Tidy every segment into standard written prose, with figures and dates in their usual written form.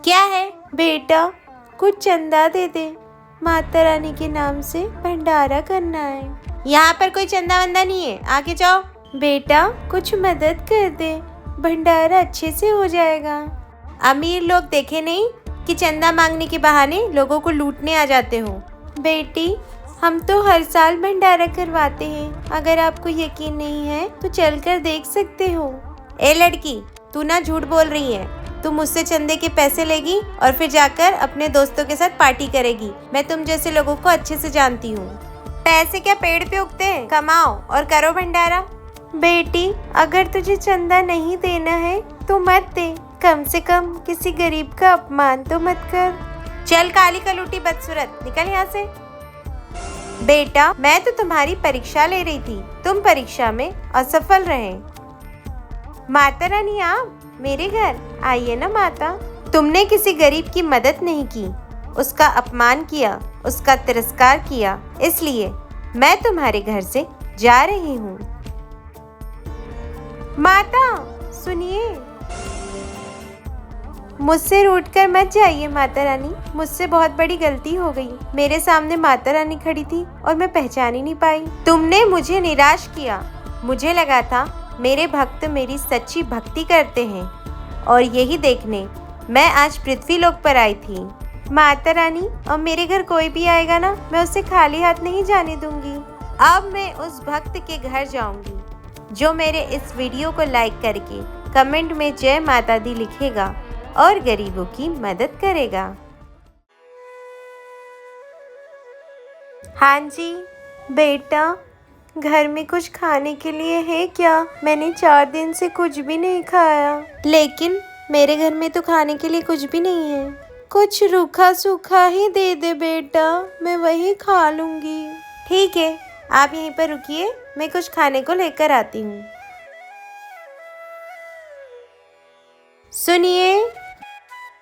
क्या है बेटा? कुछ चंदा दे दे, माता रानी के नाम से भंडारा करना है। यहाँ पर कोई चंदा वंदा नहीं है, आगे जाओ। बेटा कुछ मदद कर दे, भंडारा अच्छे से हो जाएगा। अमीर लोग देखे नहीं कि चंदा मांगने के बहाने लोगों को लूटने आ जाते हो। बेटी हम तो हर साल भंडारा करवाते हैं, अगर आपको यकीन नहीं है तो चलकर देख सकते हो। ए लड़की, तू ना झूठ बोल रही है। तू मुझसे चंदे के पैसे लेगी और फिर जाकर अपने दोस्तों के साथ पार्टी करेगी। मैं तुम जैसे लोगों को अच्छे से जानती हूँ। पैसे क्या पेड़ पे उगते हैं? कमाओ और करो भंडारा। बेटी अगर तुझे चंदा नहीं देना है तो मत दे, कम से कम किसी गरीब का अपमान तो मत कर। चल काली कलूटी बदसूरत, निकल यहाँ से। बेटा मैं तो तुम्हारी परीक्षा ले रही थी, तुम परीक्षा में असफल रहे। माता रानी आप मेरे घर आइए ना माता। तुमने किसी गरीब की मदद नहीं की, उसका अपमान किया, उसका तिरस्कार किया, इसलिए मैं तुम्हारे घर से जा रही हूँ। माता सुनिए, मुझसे रूठ कर मत जाइए माता रानी, मुझसे बहुत बड़ी गलती हो गई। मेरे सामने माता रानी खड़ी थी और मैं पहचान ही नहीं पाई। तुमने मुझे निराश किया। मुझे लगा था मेरे भक्त मेरी सच्ची भक्ति करते हैं और यही देखने मैं आज पृथ्वी लोक पर आई थी। माता रानी अब मेरे घर कोई भी आएगा ना, मैं उसे खाली हाथ नहीं जाने दूंगी। अब मैं उस भक्त के घर जाऊंगी जो मेरे इस वीडियो को लाइक करके कमेंट में जय माता दी लिखेगा और गरीबों की मदद करेगा। हाँ जी बेटा, घर में कुछ खाने के लिए है क्या? मैंने 4 दिन से कुछ भी नहीं खाया। लेकिन मेरे घर में तो खाने के लिए कुछ भी नहीं है। कुछ रूखा सूखा ही दे दे बेटा, मैं वही खा लूंगी। ठीक है, आप यहीं पर रुकिए, मैं कुछ खाने को लेकर आती हूँ। सुनिए।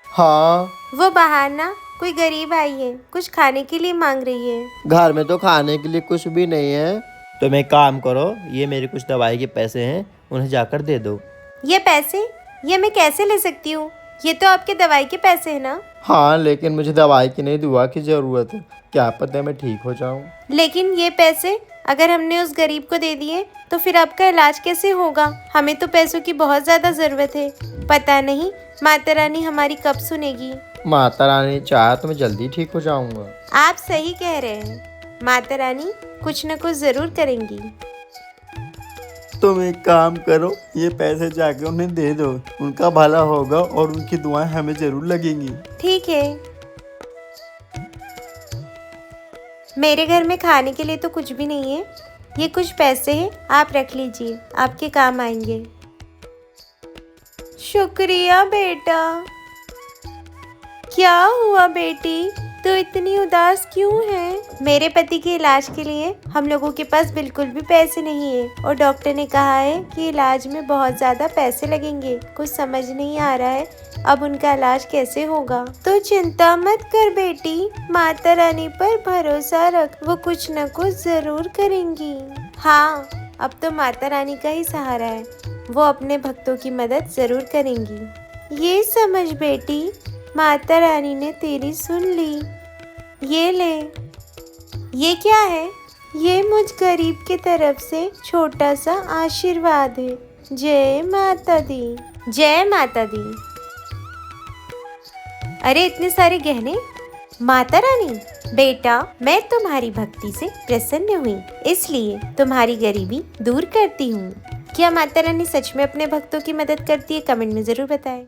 हाँ। वो बाहर ना कोई गरीब आई है, कुछ खाने के लिए मांग रही है। घर में तो खाने के लिए कुछ भी नहीं है। तो मैं काम करो, ये मेरे कुछ दवाई के पैसे हैं, उन्हें जाकर दे दो। ये पैसे ये मैं कैसे ले सकती हूँ? ये तो आपके दवाई के पैसे हैं ना। हाँ लेकिन मुझे दवाई की नहीं, दुआ की जरूरत है, क्या पता मैं ठीक हो जाऊँ। लेकिन ये पैसे अगर हमने उस गरीब को दे दिए तो फिर आपका इलाज कैसे होगा? हमें तो पैसों की बहुत ज्यादा जरूरत है। पता नहीं माता रानी हमारी कब सुनेगी। माता रानी चाहे तो मैं जल्दी ठीक हो जाऊंगा। आप सही कह रहे हैं, माता रानी कुछ न कुछ जरूर करेंगी। तुम एक काम करो, ये पैसे जाके उन्हें दे दो, उनका भला होगा और उनकी दुआएं हमें जरूर लगेंगी। ठीक है। मेरे घर में खाने के लिए तो कुछ भी नहीं है, ये कुछ पैसे हैं, आप रख लीजिए, आपके काम आएंगे। शुक्रिया बेटा। क्या हुआ बेटी, तो इतनी उदास क्यों है? मेरे पति के इलाज के लिए हम लोगों के पास बिल्कुल भी पैसे नहीं है और डॉक्टर ने कहा है कि इलाज में बहुत ज्यादा पैसे लगेंगे। कुछ समझ नहीं आ रहा है अब उनका इलाज कैसे होगा। तो चिंता मत कर बेटी, माता रानी पर भरोसा रख, वो कुछ न कुछ जरूर करेंगी। हाँ, अब तो माता रानी का ही सहारा है, वो अपने भक्तों की मदद जरूर करेंगी। ये समझ बेटी, माता रानी ने तेरी सुन ली। ये ले। ये क्या है? ये मुझ गरीब की तरफ से छोटा सा आशीर्वाद है। जय माता दी। जय माता दी। अरे इतने सारे गहने। माता रानी बेटा, मैं तुम्हारी भक्ति से प्रसन्न हुई, इसलिए तुम्हारी गरीबी दूर करती हूँ। क्या माता रानी सच में अपने भक्तों की मदद करती है? कमेंट में जरूर बताएं।